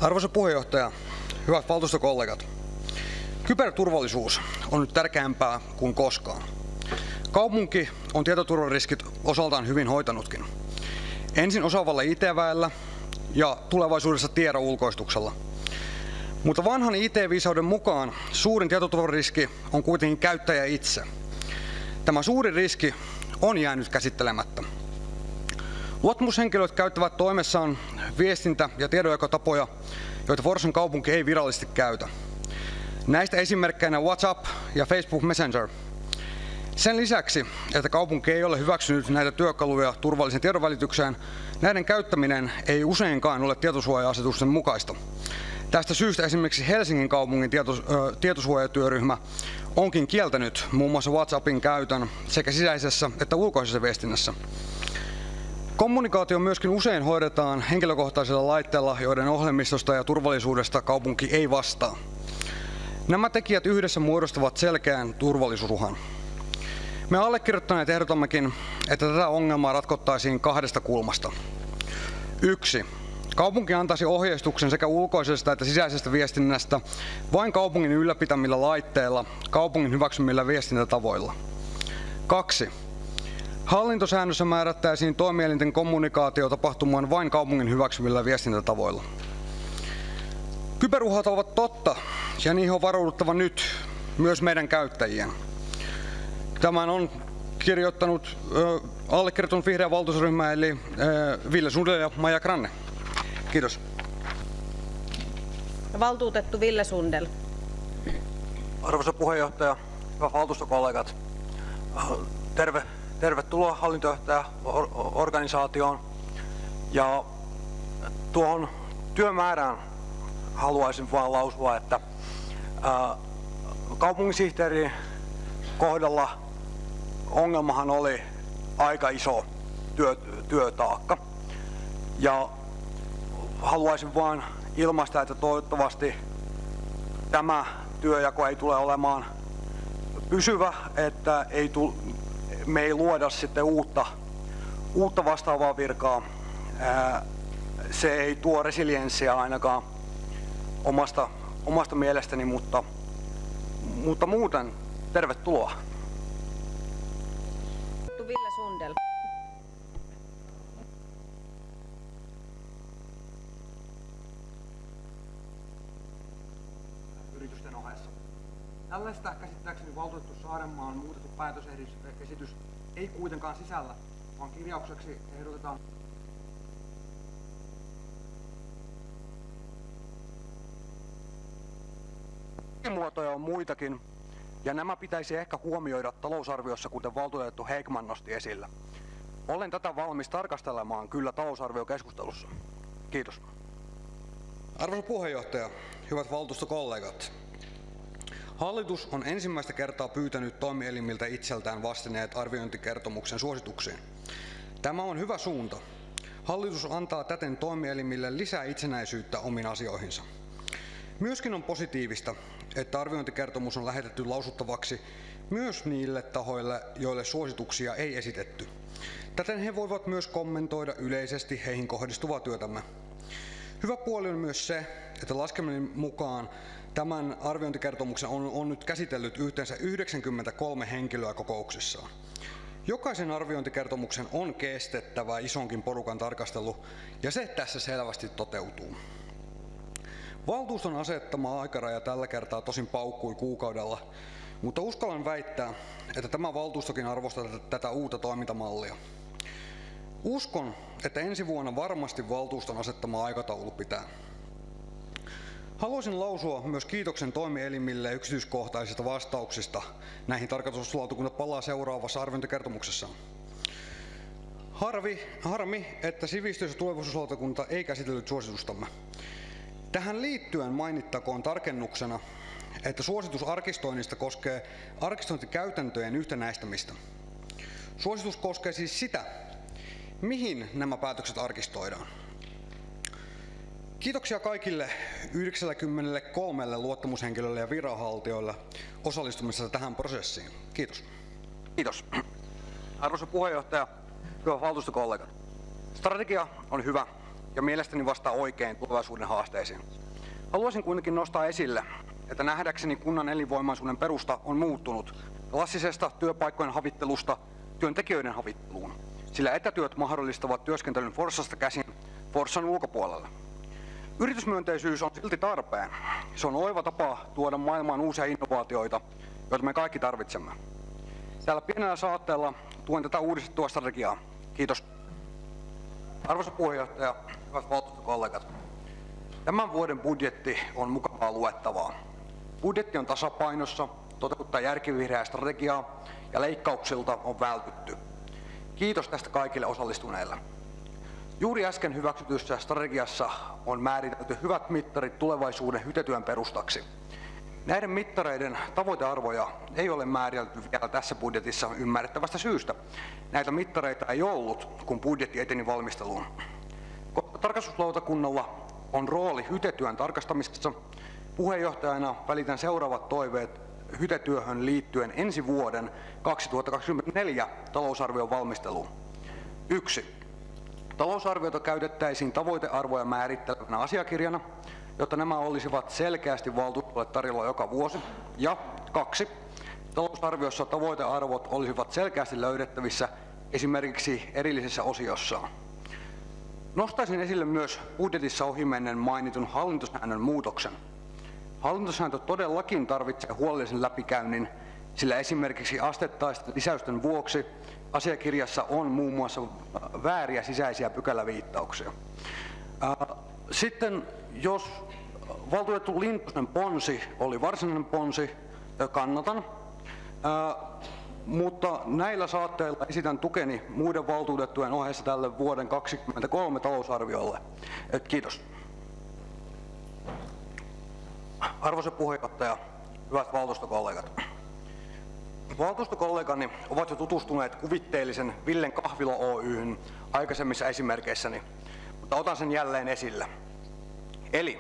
Arvoisa puheenjohtaja, hyvät valtuustokollegat. Kyberturvallisuus on nyt tärkeämpää kuin koskaan. Kaupunki on tietoturvariskit osaltaan hyvin hoitanutkin. Ensin osaavalla IT-väellä ja tulevaisuudessa tiedon ulkoistuksella. Mutta vanhan IT-viisauden mukaan suurin tietoturvariski on kuitenkin käyttäjä itse. Tämä suuri riski on jäänyt käsittelemättä. Luottamushenkilöt käyttävät toimessaan viestintä- ja tiedonjakotapoja, joita Forssan kaupunki ei virallisesti käytä. Näistä esimerkkeinä WhatsApp ja Facebook Messenger. Sen lisäksi, että kaupunki ei ole hyväksynyt näitä työkaluja turvallisen tiedonvälitykseen, näiden käyttäminen ei useinkaan ole tietosuoja-asetusten mukaista. Tästä syystä esimerkiksi Helsingin kaupungin tietosuojatyöryhmä onkin kieltänyt muun muassa WhatsAppin käytön sekä sisäisessä että ulkoisessa viestinnässä. Kommunikaatio myöskin usein hoidetaan henkilökohtaisilla laitteilla, joiden ohjelmistosta ja turvallisuudesta kaupunki ei vastaa. Nämä tekijät yhdessä muodostavat selkeän turvallisuusuhan. Me allekirjoittaneet ehdotammekin, että tätä ongelmaa ratkottaisiin kahdesta kulmasta. 1. Kaupunki antaisi ohjeistuksen sekä ulkoisesta että sisäisestä viestinnästä vain kaupungin ylläpitämillä laitteilla kaupungin hyväksymillä viestintätavoilla. 2. Hallintosäännössä määrättäisiin toimielinten kommunikaatio tapahtumaan vain kaupungin hyväksymillä viestintätavoilla. Kyberuhat ovat totta ja niihin on varauduttava nyt myös meidän käyttäjien. Tämän on allekirjoittanut vihreä valtuusryhmä eli Ville Sundell ja Maija Granne. Kiitos. Valtuutettu Ville Sundell. Arvoisa puheenjohtaja, hyvät valtuustokollegat. Tervetuloa hallintojohtajaorganisaatioon. Ja tuohon työmäärään haluaisin vain lausua, että kaupunginsihteerin kohdalla ongelmahan oli aika iso työtaakka. Ja haluaisin vain ilmaista, että toivottavasti tämä työjako ei tule olemaan pysyvä, että me ei luoda sitten uutta vastaavaa virkaa. Se ei tuo resilienssiä ainakaan omasta mielestäni, mutta muuten tervetuloa. Ville Sundell. Yritysten ohessa. Tällaista käsittääkseni valtuutettu Saarenmaan muutettu päätösesitys ei kuitenkaan sisällä, vaan kirjaukseksi ehdotetaan muotoja on muitakin, ja nämä pitäisi ehkä huomioida talousarviossa, kuten valtuutettu Heikman nosti esille. Olen tätä valmis tarkastelemaan kyllä talousarviokeskustelussa. Kiitos. Arvoisa puheenjohtaja, hyvät valtuustokollegat. Hallitus on ensimmäistä kertaa pyytänyt toimielimiltä itseltään vastineet arviointikertomuksen suosituksiin. Tämä on hyvä suunta. Hallitus antaa täten toimielimille lisää itsenäisyyttä omiin asioihinsa. Myöskin on positiivista, että arviointikertomus on lähetetty lausuttavaksi myös niille tahoille, joille suosituksia ei esitetty. Täten he voivat myös kommentoida yleisesti heihin kohdistuvaa työtämme. Hyvä puoli on myös se, että laskeminen mukaan tämän arviointikertomuksen on nyt käsitellyt yhteensä 93 henkilöä kokouksissaan. Jokaisen arviointikertomuksen on kestettävä isonkin porukan tarkastelu, ja se tässä selvästi toteutuu. Valtuuston asettama aikaraja tällä kertaa tosin paukkui kuukaudella, mutta uskallan väittää, että tämä valtuustokin arvostaa tätä uutta toimintamallia. Uskon, että ensi vuonna varmasti valtuuston asettama aikataulu pitää. Haluaisin lausua myös kiitoksen toimielimille yksityiskohtaisista vastauksista. Näihin tarkastuslautakunta palaa seuraavassa arviointikertomuksessaan. Harmi, että sivistys- ja tulevaisuuslautakunta ei käsitellyt suositustamme. Tähän liittyen mainittakoon tarkennuksena, että suositus arkistoinnista koskee arkistointikäytäntöjen yhtenäistämistä. Suositus koskee siis sitä, mihin nämä päätökset arkistoidaan. Kiitoksia kaikille 93 luottamushenkilölle ja viranhaltijoille osallistumisesta tähän prosessiin. Kiitos. Kiitos. Arvoisa puheenjohtaja, hyvät valtuustokollegat. Strategia on hyvä ja mielestäni vastaa oikein tulevaisuuden haasteisiin. Haluaisin kuitenkin nostaa esille, että nähdäkseni kunnan elinvoimaisuuden perusta on muuttunut klassisesta työpaikkojen havittelusta työntekijöiden havitteluun, sillä etätyöt mahdollistavat työskentelyn Forssasta käsin Forssan ulkopuolelle. Yritysmyönteisyys on silti tarpeen. Se on oiva tapa tuoda maailmaan uusia innovaatioita, joita me kaikki tarvitsemme. Tällä pienellä saatteella tuen tätä uudistettua strategiaa. Kiitos. Arvoisa puheenjohtaja, hyvät valtuustokollegat. Tämän vuoden budjetti on mukavaa luettavaa. Budjetti on tasapainossa, toteuttaa järkivihreää strategiaa ja leikkauksilta on vältytty. Kiitos tästä kaikille osallistuneille. Juuri äsken hyväksytyssä strategiassa on määritelty hyvät mittarit tulevaisuuden hytetyön perustaksi. Näiden mittareiden tavoitearvoja ei ole määritelty vielä tässä budjetissa ymmärrettävästä syystä. Näitä mittareita ei ollut, kun budjetti eteni valmisteluun. Koska tarkastuslautakunnalla on rooli hytetyön tarkastamisessa, puheenjohtajana välitän seuraavat toiveet hytetyöhön liittyen ensi vuoden 2024 talousarvion valmisteluun. 1. Talousarviota käytettäisiin tavoitearvoja määrittelevänä asiakirjana, jotta nämä olisivat selkeästi valtuustolle tarjolla joka vuosi. Ja 2. Talousarviossa tavoitearvot olisivat selkeästi löydettävissä esimerkiksi erillisessä osiossaan. Nostaisin esille myös budjetissa ohimennen mainitun hallintosäännön muutoksen. Hallintosääntö todellakin tarvitsee huolellisen läpikäynnin, sillä esimerkiksi asteittaisten lisäysten vuoksi asiakirjassa on muun muassa vääriä sisäisiä pykäläviittauksia. Sitten jos valtuutettu Lindtosen ponsi oli varsinainen ponsi, kannatan, mutta näillä saatteilla esitän tukeni muiden valtuutettujen ohessa tälle vuoden 2023 talousarviolle. Kiitos. Arvoisa puheenjohtaja, hyvät valtuustokollegat. Valtuustokollegani ovat jo tutustuneet kuvitteellisen Villen kahvila Oy:hyn aikaisemmissa esimerkeissäni, mutta otan sen jälleen esille. Eli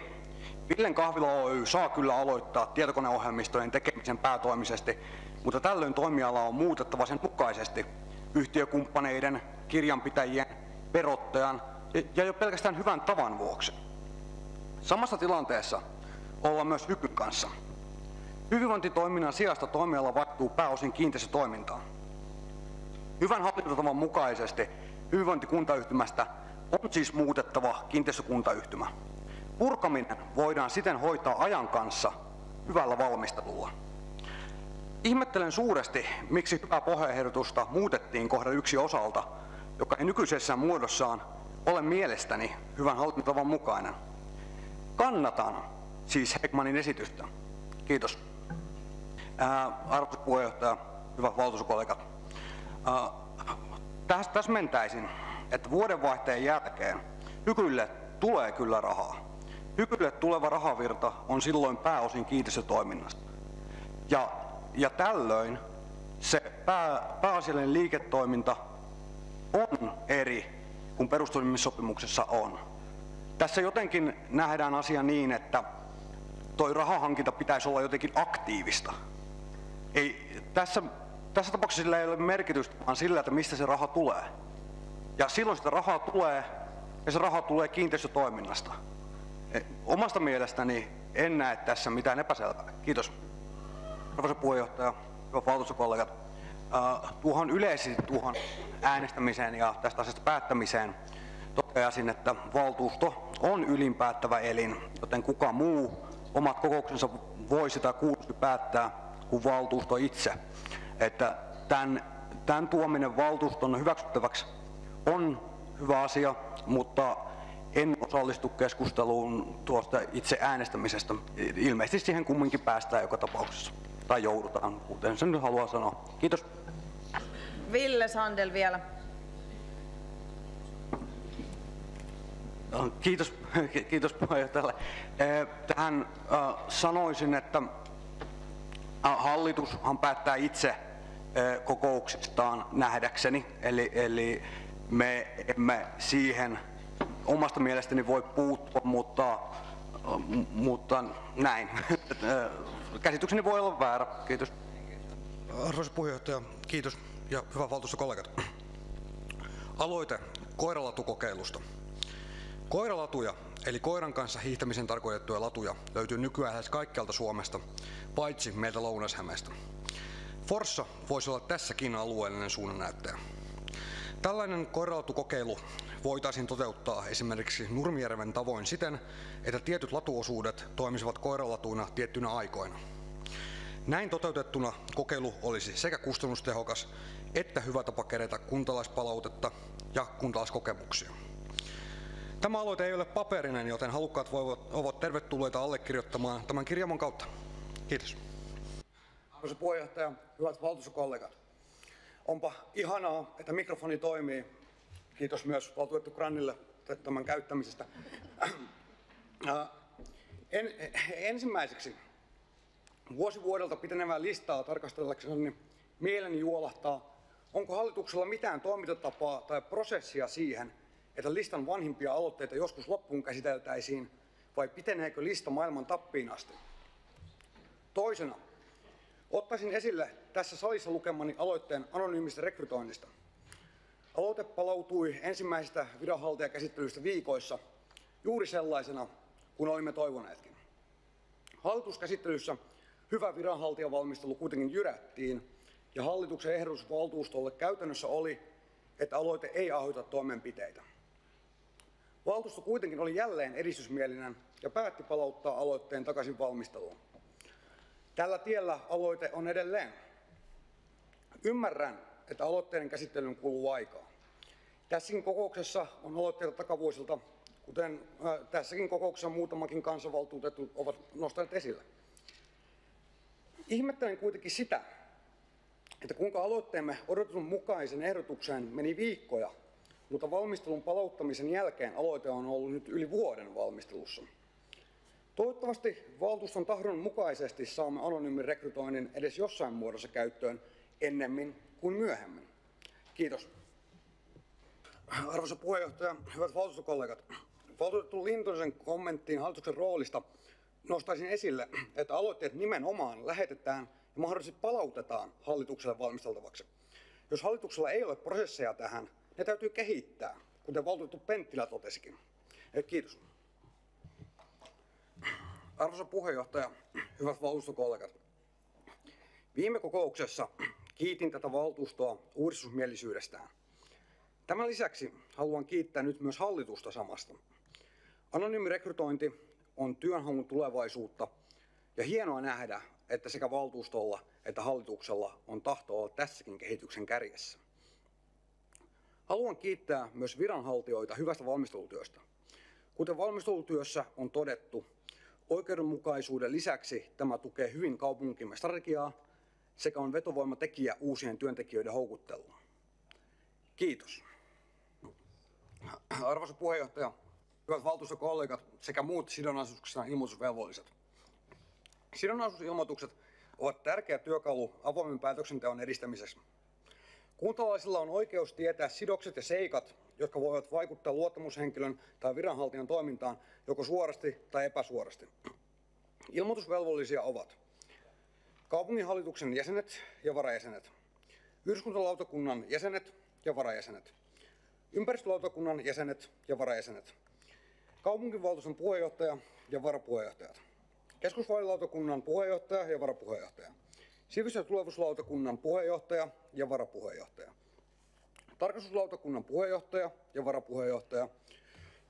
Villen kahvila Oy saa kyllä aloittaa tietokoneohjelmistojen tekemisen päätoimisesti, mutta tällöin toimiala on muutettava sen mukaisesti yhtiökumppaneiden, kirjanpitäjien, verottajan ja jo pelkästään hyvän tavan vuoksi. Samassa tilanteessa ollaan myös Hykyn kanssa. Hyvinvointitoiminnan sijasta toimiala vaihtuu pääosin kiinteistötoimintaan. Hyvän hallintotavan mukaisesti hyvinvointikuntayhtymästä on siis muutettava kiinteistökuntayhtymä. Purkaminen voidaan siten hoitaa ajan kanssa hyvällä valmistelulla. Ihmettelen suuresti, miksi hyvää pohjaehdotusta muutettiin kohdan 1 osalta, joka ei nykyisessä muodossaan ole mielestäni hyvän hallintotavan mukainen. Kannatan siis Häggmanin esitystä. Kiitos. Arvoisa puheenjohtaja, hyvät valtuustokollegat. Täsmentäisin, että vuodenvaihteen jälkeen Hykylle tulee kyllä rahaa. Hykylle tuleva rahavirta on silloin pääosin kiinteistötoiminnasta. Ja tällöin se pääasiallinen liiketoiminta on eri kuin perustamissopimuksessa on. Tässä jotenkin nähdään asia niin, että toi rahahankinta pitäisi olla jotenkin aktiivista. Ei, tässä tapauksessa sillä ei ole merkitystä, vaan sillä, että mistä se raha tulee. Ja silloin sitä rahaa tulee, ja se raha tulee kiinteistötoiminnasta. Omasta mielestäni en näe tässä mitään epäselvää. Kiitos. Arvoisa puheenjohtaja, hyvät valtuustokollegat. Yleisesti tuohon äänestämiseen ja tästä asiasta päättämiseen toteaisin, että valtuusto on ylinpäättävä elin, joten kuka muu omat kokouksensa voi sitä kuulusti päättää kuin valtuusto itse. Että tämän tuominen valtuuston hyväksyttäväksi on hyvä asia, mutta en osallistu keskusteluun tuosta itse äänestämisestä. Ilmeisesti siihen kumminkin päästään joka tapauksessa. Tai joudutaan, kuten sen nyt haluaa sanoa. Kiitos. Ville Sandel vielä. Kiitos puheenjohtajalle. Tähän sanoisin, että hallitushan päättää itse kokouksistaan nähdäkseni, eli me emme siihen omasta mielestäni voi puuttua, mutta näin. Käsitykseni voi olla väärä. Kiitos. Arvoisa puheenjohtaja, kiitos ja hyvät valtuustokollegat. Aloite koirallatukokeilusta. Koiralatuja, eli koiran kanssa hiihtämisen tarkoitettuja latuja, löytyy nykyään lähes kaikkialta Suomesta, paitsi meiltä Lounais-Hämeestä. Forssa voisi olla tässäkin alueellinen suunnannäyttäjä. Tällainen koirallatukokeilu voitaisiin toteuttaa esimerkiksi Nurmijärven tavoin siten, että tietyt latuosuudet toimisivat koiralatuina tiettyinä aikoina. Näin toteutettuna kokeilu olisi sekä kustannustehokas että hyvä tapa kerätä kuntalaispalautetta ja kuntalaiskokemuksia. Tämä aloite ei ole paperinen, joten halukkaat ovat tervetulleita allekirjoittamaan tämän kirjamon kautta. Kiitos. Arvoisa puheenjohtaja, hyvät valtuustokollegat. Onpa ihanaa, että mikrofoni toimii. Kiitos myös valtuutettu Grannille tämän käyttämisestä. Ensimmäiseksi vuosi vuodelta pitenevää listaa tarkastellakseni mieleni juolahtaa, onko hallituksella mitään toimintatapaa tai prosessia siihen, että listan vanhimpia aloitteita joskus loppuun käsiteltäisiin, vai piteneekö lista maailman tappiin asti? Toisena, ottaisin esille tässä salissa lukemani aloitteen anonyymistä rekrytoinnista. Aloite palautui ensimmäisestä viranhaltijakäsittelystä viikoissa juuri sellaisena kuin olimme toivoneetkin. Hallituskäsittelyssä hyvä viranhaltijavalmistelu kuitenkin jyrättiin, ja hallituksen ehdotus valtuustolle käytännössä oli, että aloite ei aiheuta toimenpiteitä. Valtuusto kuitenkin oli jälleen edistysmielinen ja päätti palauttaa aloitteen takaisin valmisteluun. Tällä tiellä aloite on edelleen. Ymmärrän, että aloitteiden käsittelyyn kuluu aikaa. Tässäkin kokouksessa on aloitteita takavuosilta, kuten tässäkin kokouksessa muutamakin kansanvaltuutettu ovat nostaneet esille. Ihmettelen kuitenkin sitä, että kuinka aloitteemme odotetun mukaisen ehdotukseen meni viikkoja, mutta valmistelun palauttamisen jälkeen aloite on ollut nyt yli vuoden valmistelussa. Toivottavasti valtuuston tahdon mukaisesti saamme anonyymin rekrytoinnin edes jossain muodossa käyttöön ennemmin kuin myöhemmin. Kiitos. Arvoisa puheenjohtaja, hyvät valtuustokollegat. Valtuutettu Lintosen kommenttiin hallituksen roolista nostaisin esille, että aloitteet nimenomaan lähetetään ja mahdollisesti palautetaan hallitukselle valmisteltavaksi. Jos hallituksella ei ole prosesseja tähän, ne täytyy kehittää, kuten valtuutettu Penttilä totesikin. Kiitos. Arvoisa puheenjohtaja, hyvät valtuustokollegat. Viime kokouksessa kiitin tätä valtuustoa uudistusmielisyydestään. Tämän lisäksi haluan kiittää nyt myös hallitusta samasta. Anonyymi rekrytointi on työnhaun tulevaisuutta, ja hienoa nähdä, että sekä valtuustolla että hallituksella on tahto olla tässäkin kehityksen kärjessä. Haluan kiittää myös viranhaltijoita hyvästä valmistelutyöstä. Kuten valmistelutyössä on todettu, oikeudenmukaisuuden lisäksi tämä tukee hyvin kaupunkimme strategiaa sekä on vetovoimatekijä uusien työntekijöiden houkutteluun. Kiitos. Arvoisa puheenjohtaja, hyvät valtuustokollegat sekä muut sidonnaisuuksissa ilmoitusvelvolliset. Sidonnaisuusilmoitukset ovat tärkeä työkalu avoimen päätöksenteon edistämisessä. Kuntalaisilla on oikeus tietää sidokset ja seikat, jotka voivat vaikuttaa luottamushenkilön tai viranhaltijan toimintaan joko suorasti tai epäsuorasti. Ilmoitusvelvollisia ovat kaupunginhallituksen jäsenet ja varajäsenet, yhdyskuntalautakunnan jäsenet ja varajäsenet, ympäristölautakunnan jäsenet ja varajäsenet, kaupunginvaltuuston puheenjohtaja ja varapuheenjohtajat, keskusvaalilautakunnan puheenjohtaja ja varapuheenjohtaja, sivistys- ja tulevaisuuslautakunnan puheenjohtaja ja varapuheenjohtaja, tarkastuslautakunnan puheenjohtaja ja varapuheenjohtaja,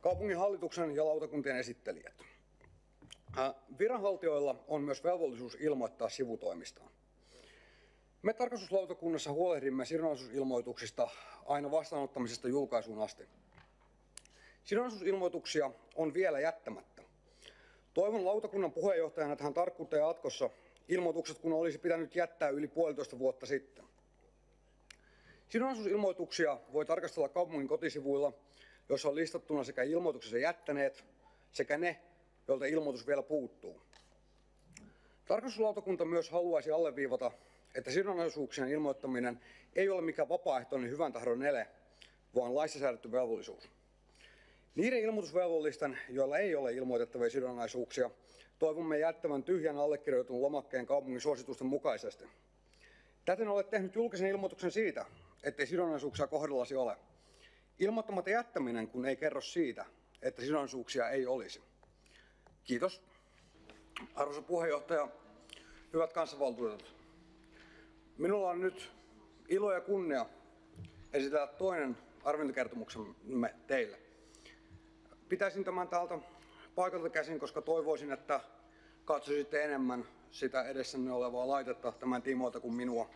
kaupunginhallituksen ja lautakuntien esittelijät. Viranhaltijoilla on myös velvollisuus ilmoittaa sivutoimistaan. Me tarkastuslautakunnassa huolehdimme sidonnaisuusilmoituksista aina vastaanottamisesta julkaisuun asti. Sidonnaisuusilmoituksia on vielä jättämättä. Toivon lautakunnan puheenjohtajana tähän tarkkuutta jatkossa ilmoitukset, kun olisi pitänyt jättää yli 1,5 vuotta sitten. Sidonnaisuusilmoituksia voi tarkastella kaupungin kotisivuilla, joissa on listattuna sekä ilmoituksensa jättäneet sekä ne, joilta ilmoitus vielä puuttuu. Tarkastuslautakunta myös haluaisi alleviivata, että sidonnaisuuksien ilmoittaminen ei ole mikään vapaaehtoinen hyvän tahdon ele, vaan laissa säädetty velvollisuus. Niiden ilmoitusvelvollisten, joilla ei ole ilmoitettavia sidonnaisuuksia, toivomme jättävän tyhjän allekirjoitun lomakkeen kaupungin suositusten mukaisesti. Täten olet tehnyt julkisen ilmoituksen siitä, ettei sidonnaisuuksia kohdallasi ole. Ilmoittamatta jättäminen kun ei kerro siitä, että sidonnaisuuksia ei olisi. Kiitos. Arvoisa puheenjohtaja, hyvät kanssavaltuutetut. Minulla on nyt ilo ja kunnia esitellä toinen arviointikertomuksemme teille. Pitäisin tämän täältä paikalta käsin, koska toivoisin, että katsoisitte enemmän sitä edessänne olevaa laitetta tämän tiimoilta kuin minua.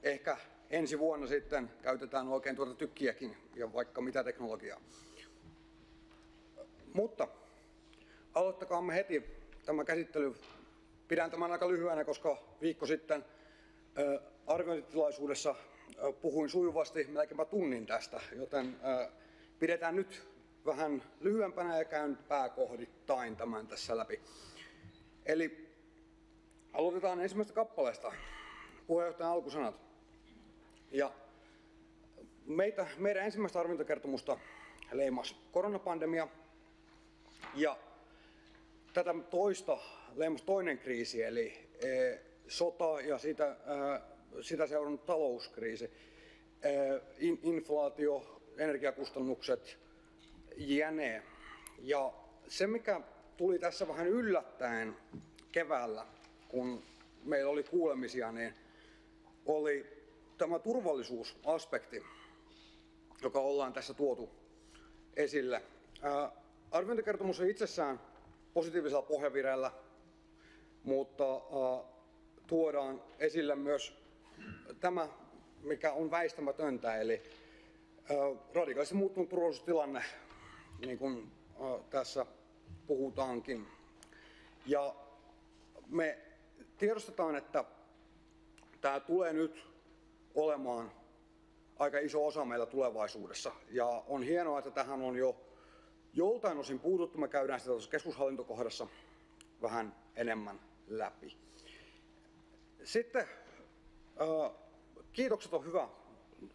Ehkä ensi vuonna sitten käytetään oikein tuota tykkiäkin ja vaikka mitä teknologiaa. Mutta aloittakaamme heti tämä käsittely. Pidän tämän aika lyhyenä, koska viikko sitten arviointitilaisuudessa puhuin sujuvasti melkeinpä tunnin tästä, joten pidetään nyt vähän lyhyempänä ja käyn pääkohdittain tämän tässä läpi. Eli aloitetaan ensimmäisestä kappaleesta, puheenjohtajan alkusanat. Ja meidän ensimmäistä arviointikertomusta leimasi koronapandemia ja tätä toista leimasi toinen kriisi, eli sota ja sitä seurannut talouskriisi, inflaatio, energiakustannukset, jne. Ja se, mikä tuli tässä vähän yllättäen keväällä, kun meillä oli kuulemisia, niin oli tämä turvallisuusaspekti, joka ollaan tässä tuotu esille. Arviointikertomus on itsessään positiivisella pohjavireellä, mutta tuodaan esille myös tämä, mikä on väistämätöntä, eli radikaalisti muuttunut turvallisuustilanne, niin kuin tässä puhutaankin. Ja me tiedostetaan, että tämä tulee nyt olemaan aika iso osa meillä tulevaisuudessa. Ja on hienoa, että tähän on jo joltain osin puututtu. Me käydään sitä tuossa keskushallintokohdassa vähän enemmän läpi. Sitten kiitokset on hyvä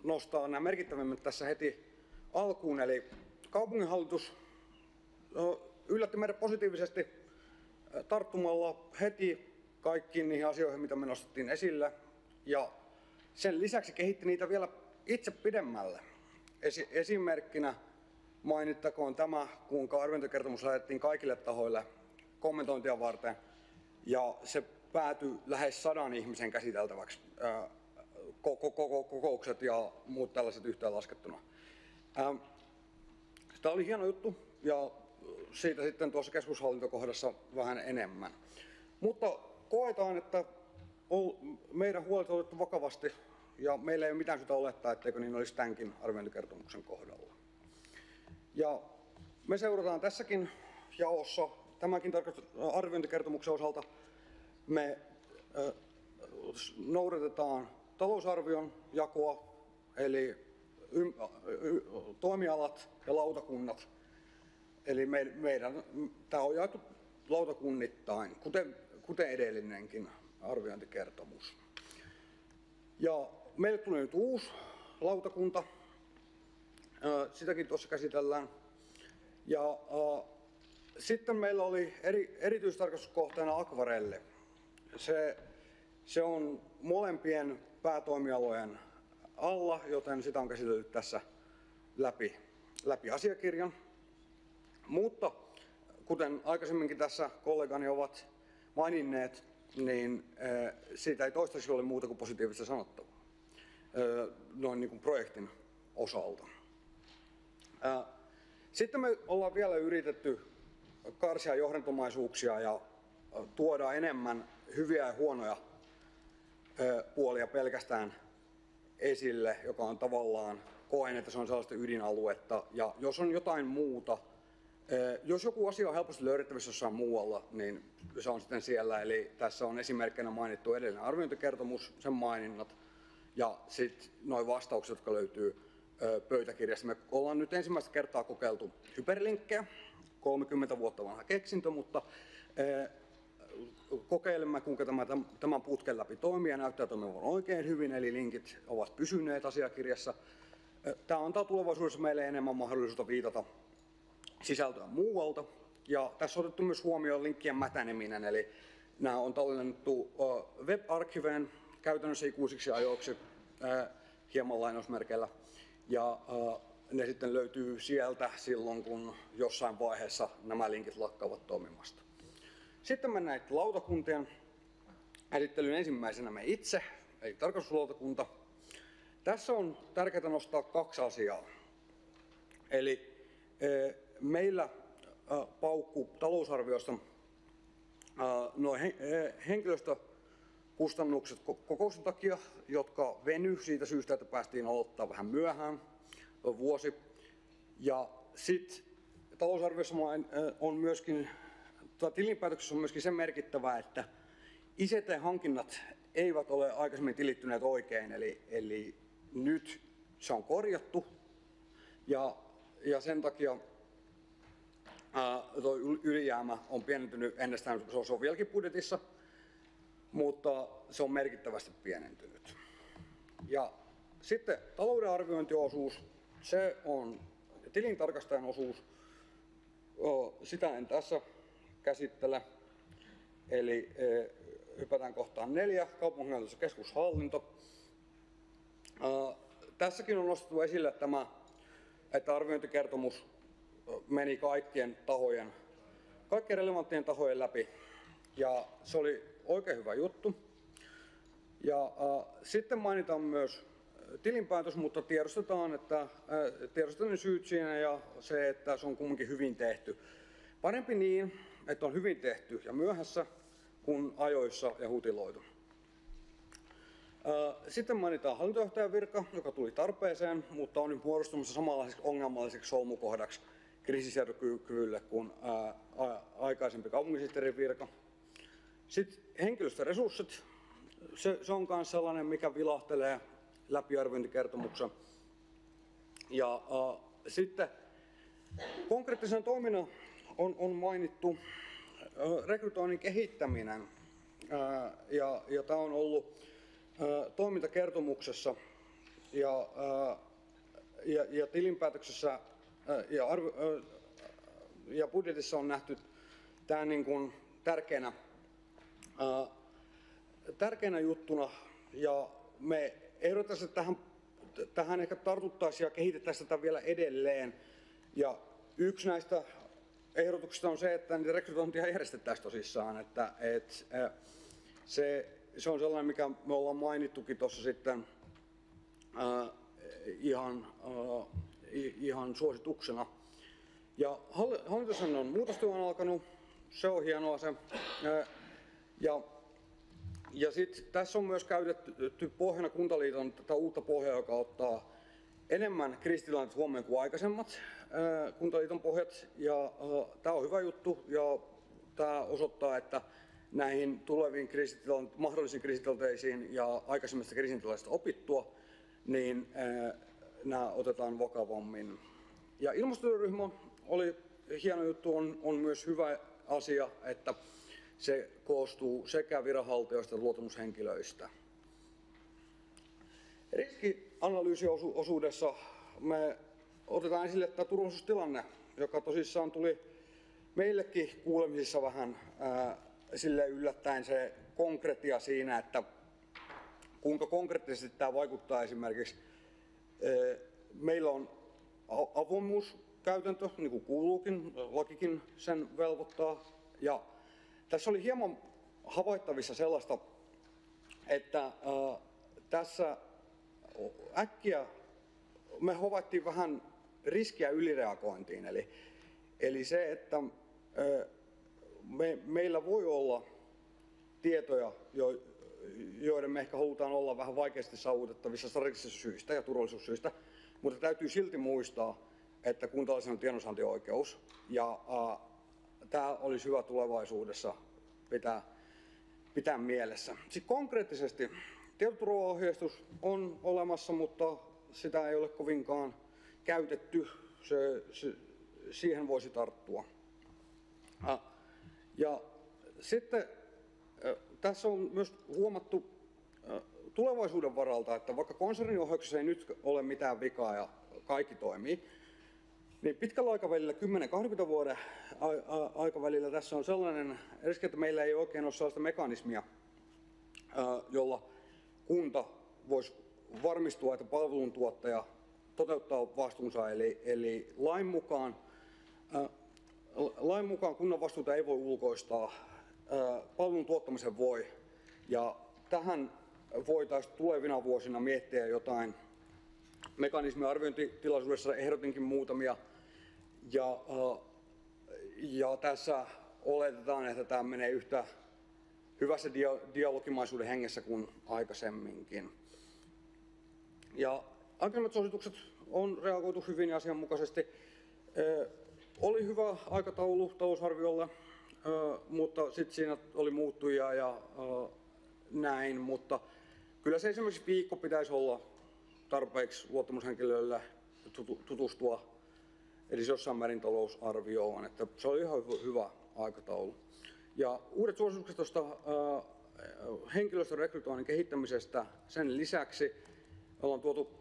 nostaa nämä merkittävimmät tässä heti alkuun. Eli kaupunginhallitus yllätti meidät positiivisesti tarttumalla heti kaikkiin niihin asioihin, mitä me nostettiin esille. Ja sen lisäksi kehitti niitä vielä itse pidemmälle. Esimerkkinä mainittakoon tämä, kuinka arviointikertomus lähetettiin kaikille tahoille kommentointia varten. Ja se päätyi lähes 100 ihmisen käsiteltäväksi, kokoukset ja muut tällaiset yhteenlaskettuna. Tämä oli hieno juttu ja siitä sitten tuossa keskushallintokohdassa vähän enemmän. Mutta koetaan, että meidän huolet on otettu vakavasti ja meillä ei ole mitään syytä olettaa, etteikö niin olisi tämänkin arviointikertomuksen kohdalla. Ja me seurataan tässäkin jaossa tämänkin arviointikertomuksen osalta. Me noudatetaan talousarvion jakoa, eli toimialat ja lautakunnat. Eli tämä on jaettu lautakunnittain, kuten edellinenkin arviointikertomus. Ja meille tuli nyt uusi lautakunta, sitäkin tuossa käsitellään. Ja sitten meillä oli erityistarkastuskohteena akvarelli. Se on molempien päätoimialojen alla, joten sitä on käsitelty tässä läpi asiakirjan. Mutta kuten aikaisemminkin tässä kollegani ovat maininneet, niin siitä ei toistaiseksi ole muuta kuin positiivista sanottavaa noin niin kuin projektin osalta. Sitten me ollaan vielä yritetty karsia johdantomaisuuksia ja tuoda enemmän hyviä ja huonoja puolia pelkästään esille, joka on tavallaan, koen, että se on sellaista ydinaluetta. Ja jos on jotain muuta, jos joku asia on helposti löydettävissä jossain muualla, niin se on sitten siellä. Eli tässä on esimerkkinä mainittu edellinen arviointikertomus, sen maininnat ja sitten nuo vastaukset, jotka löytyy pöytäkirjasta. Me ollaan nyt ensimmäistä kertaa kokeiltu hyperlinkkejä, 30 vuotta vanha keksintö, mutta kokeilemme, kuinka tämän putken läpi toimii ja näyttää toimivan oikein hyvin, eli linkit ovat pysyneet asiakirjassa. Tämä antaa tulevaisuudessa meille enemmän mahdollisuutta viitata sisältöä muualta. Ja tässä on otettu myös huomioon linkkien mätäneminen, eli nämä on tallennettu web-archiveen käytännössä ikuisiksi ajoiksi hieman lainausmerkeillä. Ja ne sitten löytyy sieltä silloin, kun jossain vaiheessa nämä linkit lakkaavat toimimasta. Sitten mennään lautakuntien esittelyyn. Ensimmäisenä me itse, eli tarkastuslautakunta. Tässä on tärkeää nostaa 2 asiaa. Eli meillä paukkuu talousarviosta nuo henkilöstökustannukset kokouksen takia, jotka veny siitä syystä, että päästiin aloittaa vähän myöhään vuosi. Ja sitten talousarviossa on myöskin, tilinpäätöksessä on myöskin se merkittävää, että ICT-hankinnat eivät ole aikaisemmin tilittyneet oikein, eli nyt se on korjattu ja sen takia tuo ylijäämä on pienentynyt ennestään, se on vieläkin budjetissa, mutta se on merkittävästi pienentynyt. Ja sitten talouden arviointiosuus, se on tilintarkastajan osuus, sitä en tässä käsittele. Eli hypätään kohtaan 4, kaupunginhallitus ja keskushallinto. Tässäkin on nostettu esille tämä, että arviointikertomus meni kaikkien relevanttien tahojen läpi, ja se oli oikein hyvä juttu. Ja sitten mainitaan myös tilinpäätös, mutta tiedostetaan ne syyt siinä ja se, että se on kuitenkin hyvin tehty. Parempi niin, että on hyvin tehty ja myöhässä, kuin ajoissa ja hutiloitu. Sitten mainitaan hallintojohtajan virka, joka tuli tarpeeseen, mutta on nyt muodostumassa samanlaiseksi ongelmalliseksi solmukohdaksi kriisisietokyvylle kuin aikaisempi kaupunginsihteerin virka. Sitten henkilöstöresurssit, se on myös sellainen, mikä vilahtelee läpi arviointikertomuksen. Ja sitten konkreettisen toiminnan on mainittu rekrytoinnin kehittäminen, ja tämä on ollut toimintakertomuksessa ja tilinpäätöksessä ja budjetissa on nähty tämä niin kuin tärkeänä juttuna, ja me ehdotamme, että tähän ehkä tartuttaisiin ja kehitettäisiin tätä vielä edelleen. Ja yksi näistä ehdotuksista on se, että niitä rekrytointia järjestettäisiin tosissaan, että se on sellainen, mikä me ollaan mainittukin tuossa sitten ihan suosituksena. Ja hallitushan on muutostyö on alkanut, se on hienoa se. Ja sitten tässä on myös käytetty pohjana Kuntaliiton tätä uutta pohjaa, joka ottaa enemmän kriisitilannetta huomioon kuin aikaisemmat Kuntaliiton pohjat. Ja tämä on hyvä juttu ja tämä osoittaa, että näihin tuleviin mahdollisiin kriisitilanteisiin ja aikaisemmista kriisitilanteista opittua, niin nämä otetaan vakavammin. Ja ilmastotyöryhmä oli hieno juttu, on myös hyvä asia, että se koostuu sekä viranhaltijoista että luottamushenkilöistä. Riskianalyysiosuudessa me otetaan esille tämä turvallisuustilanne, joka tosissaan tuli meillekin kuulemisissa vähän sille yllättäen se konkretia siinä, että kuinka konkreettisesti tämä vaikuttaa esimerkiksi. Meillä on avoimuuskäytäntö, niin kuin kuuluukin, lakikin sen velvoittaa. Ja tässä oli hieman havaittavissa sellaista, että tässä äkkiä me havaittiin vähän riskiä ylireagointiin. Eli se, että meillä voi olla tietoja, joiden me ehkä halutaan olla vähän vaikeasti saavutettavissa strategisista syistä ja turvallisuussyistä, mutta täytyy silti muistaa, että kuntalaisilla on tiedonsaantioikeus, ja tämä olisi hyvä tulevaisuudessa pitää mielessä. Sitten konkreettisesti tietoturvaohjeistus on olemassa, mutta sitä ei ole kovinkaan käytetty. Siihen voisi tarttua. Ja sitten tässä on myös huomattu tulevaisuuden varalta, että vaikka konserniohjauksessa ei nyt ole mitään vikaa ja kaikki toimii, niin pitkällä aikavälillä, 10-20 vuoden aikavälillä tässä on sellainen riski, että meillä ei oikein ole sellaista mekanismia, jolla kunta voisi varmistua, että palveluntuottaja toteuttaa vastuunsa, eli lain mukaan kunnan vastuuta ei voi ulkoistaa, palvelun tuottamisen voi, ja tähän voitaisiin tulevina vuosina miettiä jotain mekanismia. Arviointitilaisuudessa ehdotinkin muutamia, ja tässä oletetaan, että tämä menee yhtä hyvässä dialogimaisuuden hengessä kuin aikaisemminkin. Ja aikaisemmat suositukset on reagoitu hyvin ja asianmukaisesti. Oli hyvä aikataulu talousarviolle, mutta sitten siinä oli muuttujia ja näin, mutta kyllä se esimerkiksi viikko pitäisi olla tarpeeksi luottamushenkilöille tutustua edes jossain määrin talousarvioon, että se oli ihan hyvä aikataulu. Ja uudet suositukset tuosta henkilöstön rekrytoinnin kehittämisestä, sen lisäksi ollaan tuotu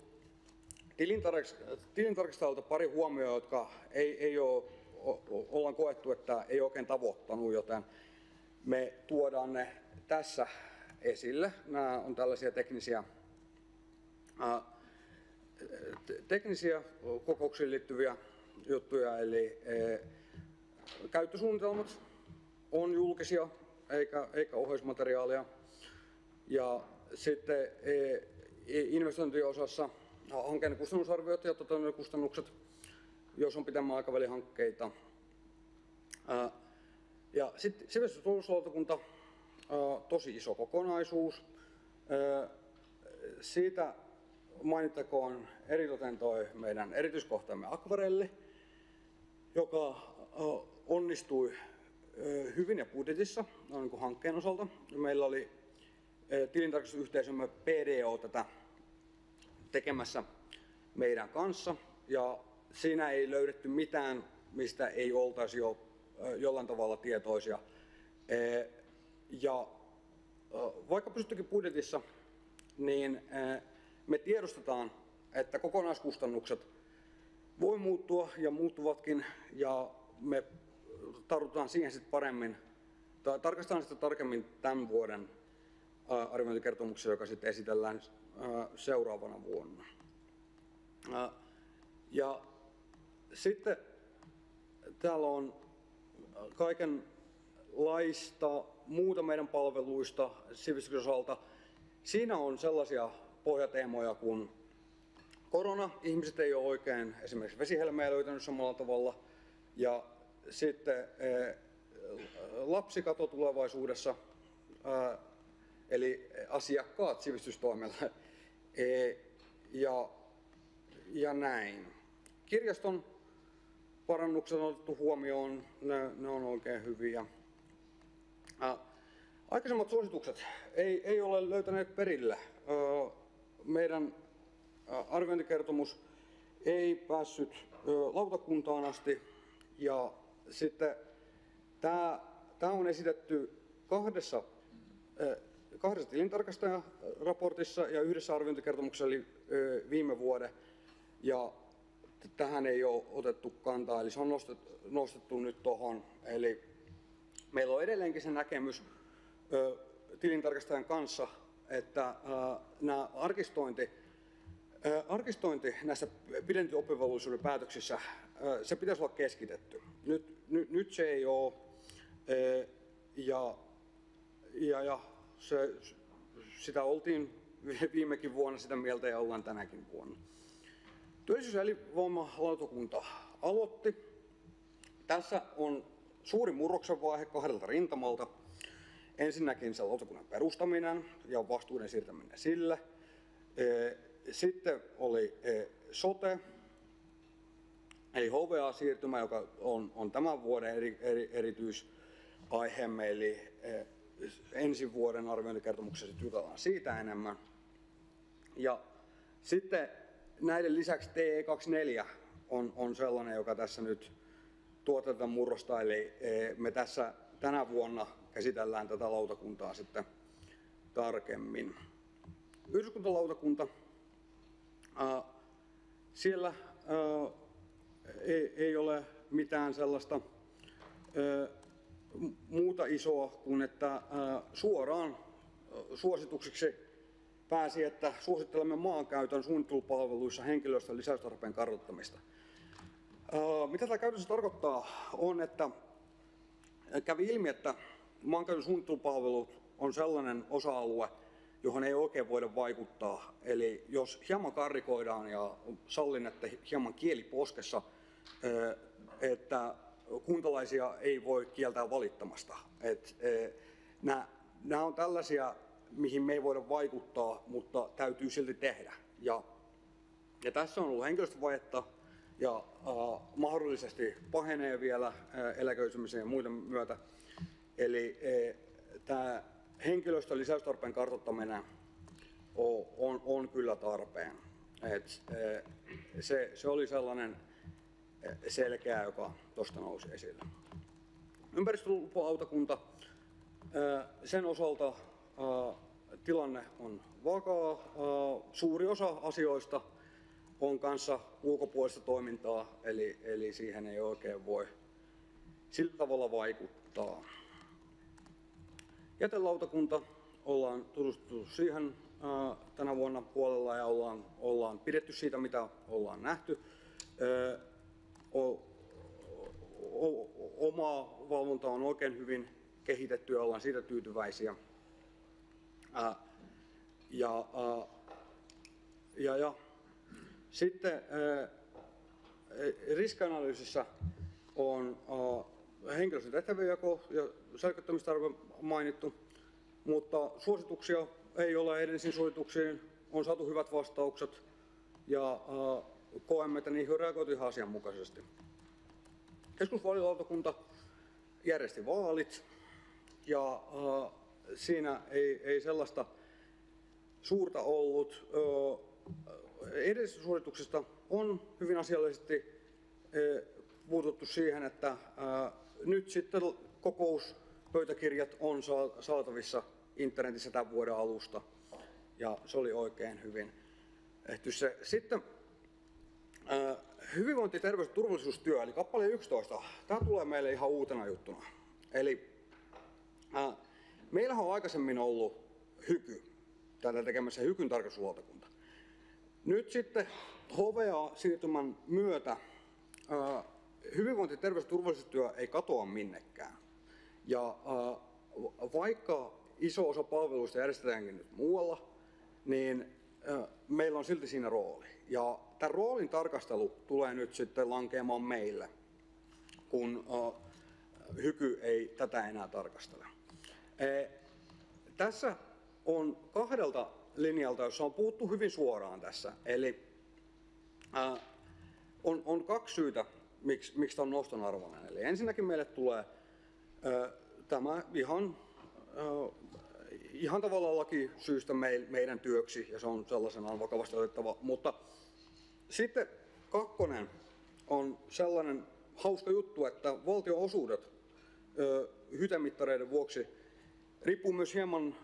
tilintarkastajalta pari huomioon, jotka ei ole, ollaan koettu, että ei oikein tavoittanut, joten me tuodaan ne tässä esille. Nämä on tällaisia teknisiä kokouksiin liittyviä juttuja, eli käyttösuunnitelmat on julkisia eikä ohjeismateriaalia. Ja sitten investointiosassa hankkeen kustannusarviot ja toteutuskustannukset, jos on pitemmän aikavälin hankkeita. Ja sitten sivistyskoulutuslautakunta, tosi iso kokonaisuus. Siitä mainittakoon eritoten toi meidän erityiskohtamme akvarelli, joka onnistui hyvin ja budjetissa niin kuin hankkeen osalta. Meillä oli tilintarkastusyhteisömme PDO tätä tekemässä meidän kanssa, ja siinä ei löydetty mitään, mistä ei oltaisi jo jollain tavalla tietoisia. Ja vaikka pysyttykin budjetissa, niin me tiedostetaan, että kokonaiskustannukset voi muuttua ja muuttuvatkin, ja me tartutaan siihen sitten paremmin, tai tarkastetaan sitä tarkemmin tämän vuoden arviointikertomuksessa, joka sitten esitellään seuraavana vuonna. Ja sitten täällä on kaikenlaista muuta meidän palveluista sivistyksen osalta. Siinä on sellaisia pohjateemoja kuin korona, ihmiset ei ole oikein esimerkiksi vesihelmeä löytänyt samalla tavalla, ja sitten lapsikato tulevaisuudessa, eli asiakkaat sivistystoimella ja näin. Kirjaston parannukset on otettu huomioon, ne on oikein hyviä. Aikaisemmat suositukset ei ole löytäneet perille. Meidän arviointikertomus ei päässyt lautakuntaan asti, ja sitten tämä on esitetty kahdessa tilintarkastajaraportissa ja yhdessä arviointikertomuksessa eli viime vuoden, ja tähän ei ole otettu kantaa, eli se on nostettu nyt tuohon. Eli meillä on edelleenkin se näkemys tilintarkastajan kanssa, että nämä arkistointi näissä pidentyn oppivelvollisuuden päätöksissä, se pitäisi olla keskitetty. Nyt se ei ole, ja sitä oltiin viimekin vuonna sitä mieltä ja ollaan tänäkin vuonna. Työllisyys- ja elinvoimalautakunta aloitti. Tässä on suuri murroksen vaihe kahdelta rintamalta. Ensinnäkin se lautakunnan perustaminen ja vastuuden siirtäminen sille. Sitten oli sote, eli HVA-siirtymä, joka on tämän vuoden erityisaiheemme, eli ensi vuoden arviointikertomuksessa jutellaan siitä enemmän. Ja sitten näiden lisäksi TE24 on sellainen, joka tässä nyt tuo tätä murrosta, eli me tässä tänä vuonna käsitellään tätä lautakuntaa sitten tarkemmin. Yhdyskuntalautakunta, siellä ei ole mitään sellaista muuta isoa kuin että suoraan suosituksiksi pääsi, että suosittelemme maankäytön suunnittelupalveluissa henkilöstön lisäystarpeen kartoittamista. Mitä tämä käytännössä tarkoittaa on, että kävi ilmi, että maankäytön suunnittelupalvelut on sellainen osa-alue, johon ei oikein voida vaikuttaa. Eli jos hieman karrikoidaan ja sallin, että hieman kieli poskessa, että kuntalaisia ei voi kieltää valittamasta. Nämä on tällaisia, mihin me ei voida vaikuttaa, mutta täytyy silti tehdä. Ja tässä on ollut henkilöstövajetta ja mahdollisesti pahenee vielä eläköitymisen ja muiden myötä. Eli tämä henkilöstön lisäystarpeen kartoittaminen on kyllä tarpeen. Se oli sellainen selkeä, joka tuosta nousi esille. Ympäristölupa-lautakunta, sen osalta tilanne on vakaa. Suuri osa asioista on kanssa ulkopuolista toimintaa, eli siihen ei oikein voi sillä tavalla vaikuttaa. Jätelautakunta, ollaan tutustuttu siihen tänä vuonna puolella ja ollaan pidetty siitä, mitä ollaan nähty. Oma valvonta on oikein hyvin kehitetty ja ollaan siitä tyytyväisiä. Sitten riskianalyysissä on henkilöstön tehtävänjako ja selkeyttämistarve mainittu, mutta suosituksia ei ole. Edellisiin suosituksiin on saatu hyvät vastaukset ja koemme, että niihin on reagoitu ihan asianmukaisesti. Keskusvaalilautakunta järjesti vaalit ja siinä ei sellaista suurta ollut. Edellisistä suosituksista on hyvin asiallisesti puututtu siihen, että nyt sitten kokouspöytäkirjat on saatavissa internetissä tämän vuoden alusta ja se oli oikein hyvin tehty se. Sitten hyvinvointi, terveys ja turvallisuustyö, eli kappale 11. Tämä tulee meille ihan uutena juttuna. Eli meillähän on aikaisemmin ollut HYKY, tätä tekemässä HYKYn tarkastuslautakunta. Nyt sitten HVA-siirtymän myötä hyvinvointi, terveys ja turvallisuustyö ei katoa minnekään. Ja vaikka iso osa palveluista järjestetäänkin nyt muualla, niin meillä on silti siinä rooli. Ja tämän roolin tarkastelu tulee nyt sitten lankeamaan meille, kun HYKY ei tätä enää tarkastele. Tässä on kahdelta linjalta, jossa on puhuttu hyvin suoraan tässä. Eli on kaksi syytä, miksi tämä on noston arvoinen. Eli ensinnäkin meille tulee tämä ihan tavallaan lakisyystä meidän työksi, ja se on sellaisenaan vakavasti otettava. Mutta sitten kakkonen on sellainen hauska juttu, että valtionosuudet hytemittareiden vuoksi riippuu myös hieman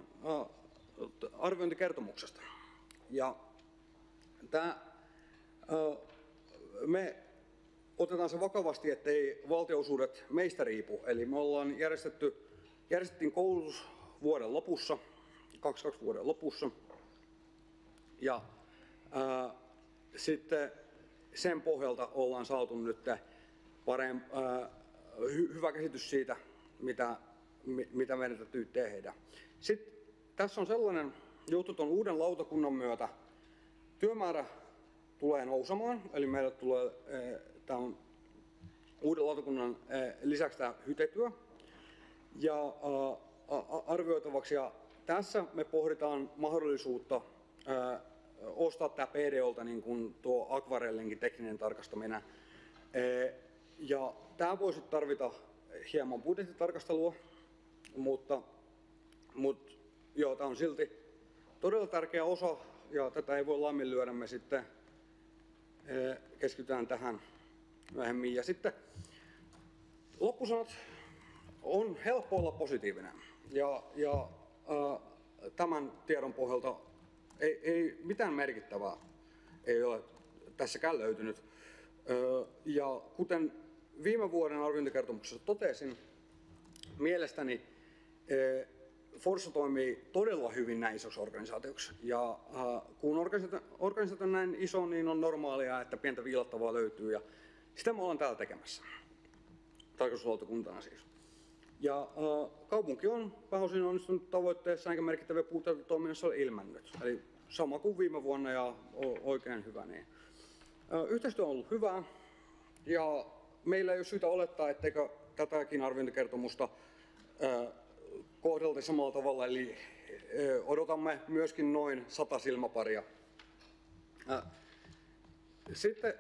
arviointikertomuksesta. Ja me otetaan se vakavasti, ettei valtionosuudet meistä riipu. Eli me ollaan järjestettiin koulutus vuoden lopussa, 22 vuoden lopussa. Ja sitten sen pohjalta ollaan saatu nyt hyvä käsitys siitä, mitä meidän täytyy tehdä. Sitten tässä on sellainen juttu tuon uuden lautakunnan myötä. Työmäärä tulee nousemaan, eli meille tulee tämän uuden lautakunnan lisäksi tämä hytetyö ja arvioitavaksi. Ja tässä me pohditaan mahdollisuutta ostaa tämä PDOlta niin kuin tuo akvarellinkin tekninen tarkastaminen. Ja tämä voisi tarvita hieman budjettitarkastelua, mutta joo, tämä on silti todella tärkeä osa ja tätä ei voi laiminlyödä. Me sitten keskitytään tähän myöhemmin. Ja sitten loppusanat on helppo olla positiivinen ja tämän tiedon pohjalta ei mitään merkittävää ei ole tässäkään löytynyt. Ja kuten viime vuoden arviointikertomuksessa totesin, mielestäni Forssa toimii todella hyvin näin isoksi organisaatioksi. Ja kun organisaatio on näin iso, niin on normaalia, että pientä viilattavaa löytyy. Ja sitä me ollaan täällä tekemässä. Tarkastuslautakuntana siis. Ja kaupunki on pääosin onnistunut tavoitteessa, eikä merkittäviä puutteita toiminnassa ole ilmennyt. Eli sama kuin viime vuonna ja oikein hyvä. Niin. Yhteistyö on ollut hyvää ja meillä ei ole syytä olettaa, etteikö tätäkin arviointikertomusta kohdeltaisi samalla tavalla. Eli odotamme myöskin noin 100 silmäparia. Sitten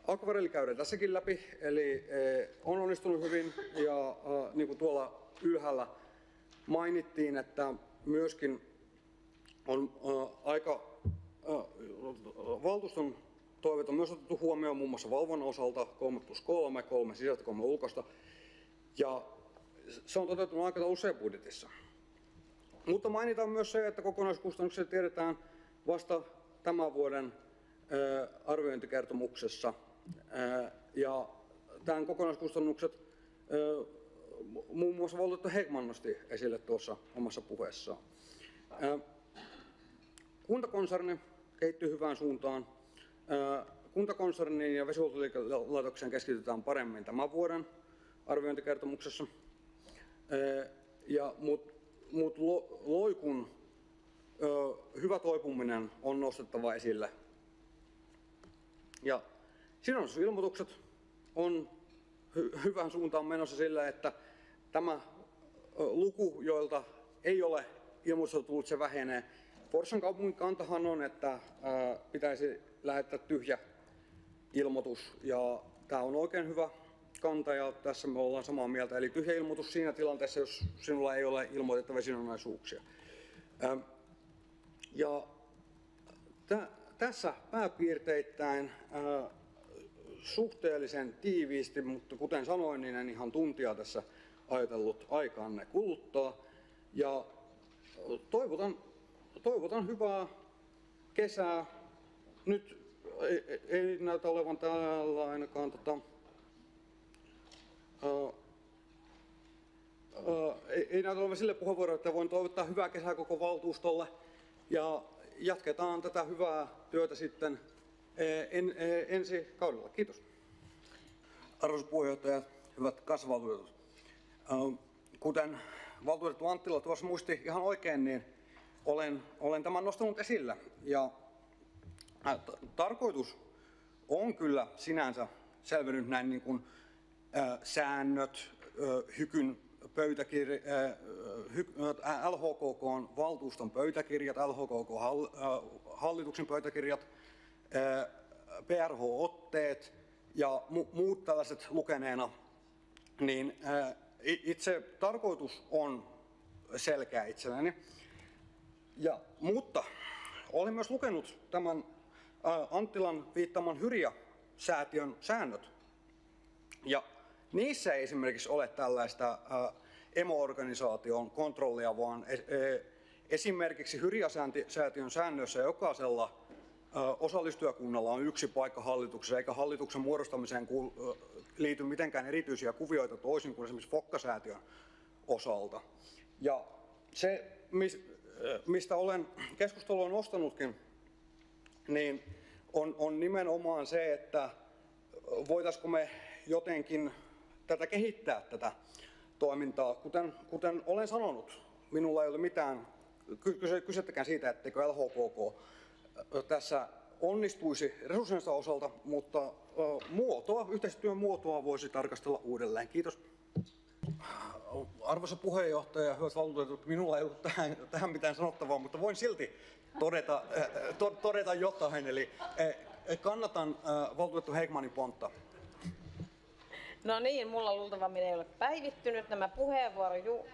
akvarelli käydään tässäkin läpi, eli on onnistunut hyvin ja niin kuin tuolla ylhäällä mainittiin, että myöskin on valtuuston toiveet on myös otettu huomioon muun muassa valvonnan osalta 3+3, 3 sisäistä, 3 ulkoista ja se on toteutunut aikataulussa ja budjetissa. Mutta mainitaan myös se, että kokonaiskustannukset tiedetään vasta tämän vuoden arviointikertomuksessa. Ja tämän kokonaiskustannukset muun muassa valtuutettu Häggman nosti esille tuossa omassa puheessaan. Kuntakonserni kehittyy hyvään suuntaan. Kuntakonserniin ja vesihuoltoliikelaitokseen keskitytään paremmin tämän vuoden arviointikertomuksessa. Mutta Loikun hyvä toipuminen on nostettava esille. Ja sidonnaisuusilmoitukset on hyvään suuntaan menossa sillä, että tämä luku, joilta ei ole ilmoitusta tullut, se vähenee. Forssan kaupungin kantahan on, että pitäisi lähettää tyhjä ilmoitus ja tämä on oikein hyvä kanta ja tässä me ollaan samaa mieltä. Eli tyhjä ilmoitus siinä tilanteessa, jos sinulla ei ole ilmoitettavia sidonnaisuuksia. Ja tässä pääpiirteittäin suhteellisen tiiviisti, mutta kuten sanoin, niin en ihan tuntia tässä ajatellut aikaanne kuluttaa. Ja toivotan hyvää kesää. Nyt ei näytä olevan täällä ainakaan ei näytä olevan sille puheenvuoroa, että voin toivottaa hyvää kesää koko valtuustolle. Ja jatketaan tätä hyvää työtä sitten ensi kaudella. Kiitos. Arvoisa puheenjohtaja, hyvät kasvavaltuutetut. Kuten valtuutettu Anttila tuossa muisti ihan oikein, niin olen tämän nostanut esille. Ja tarkoitus on kyllä sinänsä selvennyt näin niin kuin säännöt, HYKyn pöytäkirja, LHKK:n valtuuston pöytäkirjat, hallituksen pöytäkirjat, PRH-otteet ja muut tällaiset lukeneena, niin itse tarkoitus on selkeä itselleni. Mutta olen myös lukenut tämän Anttilan viittaman Hyria-säätiön säännöt. Ja niissä ei esimerkiksi ole tällaista emo-organisaation kontrollia, vaan esimerkiksi Hyria-säätiön säännöissä jokaisella osallistujakunnalla on yksi paikka hallituksessa, eikä hallituksen muodostamiseen liity mitenkään erityisiä kuvioita toisin kuin esimerkiksi Fokka-säätiön osalta. Ja se, mistä olen keskustelua nostanutkin, niin on nimenomaan se, että voitaisiko me jotenkin kehittää tätä toimintaa. Kuten olen sanonut, minulla ei ole mitään kysettäkään siitä, etteikö LHKK tässä onnistuisi resurssinsa osalta, mutta yhteistyön muotoa voisi tarkastella uudelleen. Kiitos. Arvoisa puheenjohtaja, hyvät valtuutetut, minulla ei ollut tähän mitään sanottavaa, mutta voin silti todeta jotain. Eli kannatan valtuutettu Häggmanin pontta. No niin, mulla luultavasti ei ole päivittynyt nämä puheenvuorot